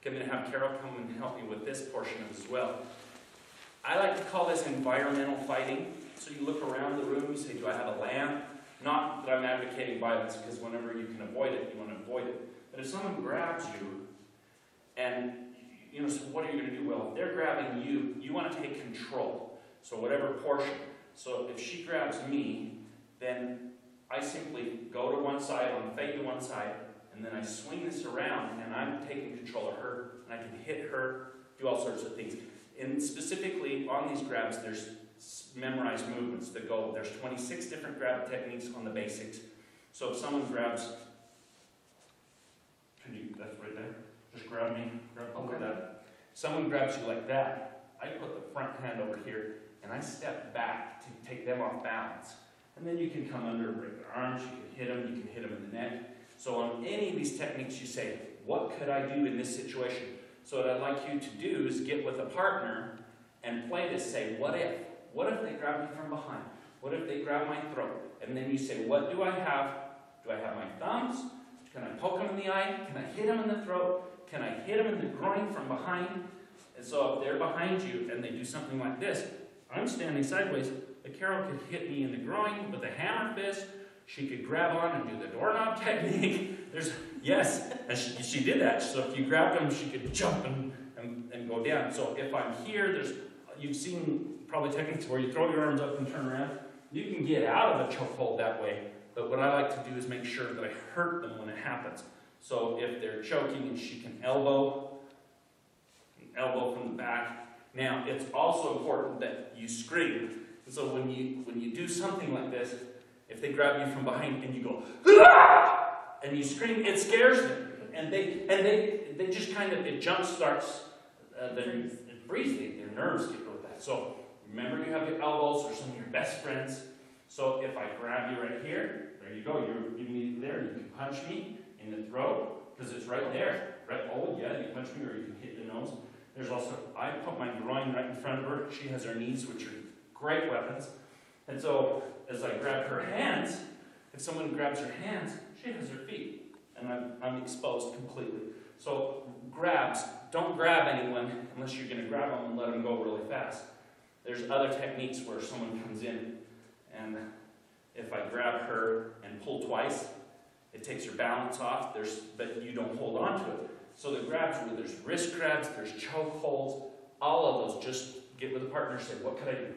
I'm going to have Carol come and help me with this portion as well. I like to call this environmental fighting. So you look around the room, you say, do I have a lamp? Not that I'm advocating violence, because whenever you can avoid it, you want to avoid it. But if someone grabs you, and so what are you going to do? Well, if they're grabbing you, you want to take control. So whatever portion. So if she grabs me, then I simply go to one side, on fade to one side, and then I swing this around, and I'm taking control of her, and I can hit her, do all sorts of things. And specifically on these grabs, there's memorized movements that go. There's 26 different grab techniques on the basics. So if someone grabs, that's right there. Just grab me, grab that. Someone grabs you like that. I put the front hand over here, and I step back to take them off balance. And then you can come under and break their arms. You can hit them. You can hit them in the neck. So on any of these techniques, you say, what could I do in this situation? So what I'd like you to do is get with a partner and play this. Say, what if? What if they grab me from behind? What if they grab my throat? And then you say, what do I have? Do I have my thumbs? Can I poke them in the eye? Can I hit them in the throat? Can I hit them in the groin from behind? And so if they're behind you and they do something like this, I'm standing sideways, but Carol could hit me in the groin with a hammer fist. She could grab on and do the doorknob technique. Yes, and she did that. So if you grabbed them, she could jump and go down. So if I'm here, you've seen probably techniques where you throw your arms up and turn around. You can get out of a chokehold that way. But what I like to do is make sure that I hurt them when it happens. So if they're choking, and she can elbow from the back. Now, it's also important that you scream. So when you do something like this, if they grab you from behind and you go, "Ah!" and you scream, it scares them. And they just kind of, it jump starts, it freezes, their nerves get with that. So remember, you have your elbows or some of your best friends. So if I grab you right here, there you go, you're immediately there. You can punch me in the throat, because it's right there. Right? Oh yeah, you punch me, or you can hit the nose. There's also, I put my groin right in front of her. She has her knees, which are great weapons. And so, as I grab her hands, if someone grabs her hands, she has her feet. And I'm exposed completely. So, grabs, don't grab anyone unless you're going to grab them and let them go really fast. There's other techniques where someone comes in, and if I grab her and pull twice, it takes her balance off, but you don't hold on to it. So the grabs, where there's wrist grabs, there's choke holds, all of those, just get with a partner and say, what could I do?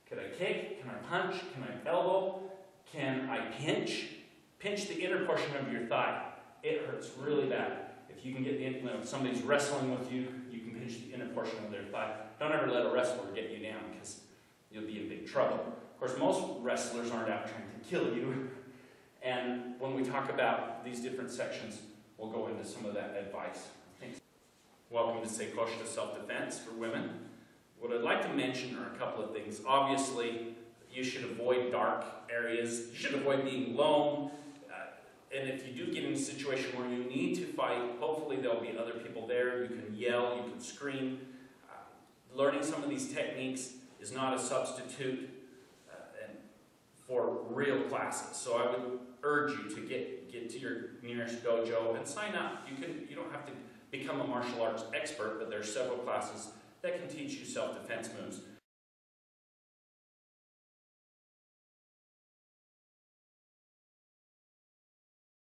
Could I kick? Can I punch? Can I elbow? Can I pinch? Pinch the inner portion of your thigh. It hurts really bad. If you can get if somebody's wrestling with you, you can pinch the inner portion of their thigh. Don't ever let a wrestler get you down, because you'll be in big trouble. Of course, most wrestlers aren't out trying to kill you. And when we talk about these different sections, we'll go into some of that advice. Thanks. Welcome to Seikoshta Self-Defense for Women. What I'd like to mention are a couple of things. Obviously, you should avoid dark areas. You should avoid being alone. And if you do get in a situation where you need to fight, hopefully there'll be other people there. You can yell, you can scream. Learning some of these techniques is not a substitute for real classes. So I would urge you to get to your nearest dojo and sign up. You don't have to become a martial arts expert, but there are several classes that can teach you self-defense moves.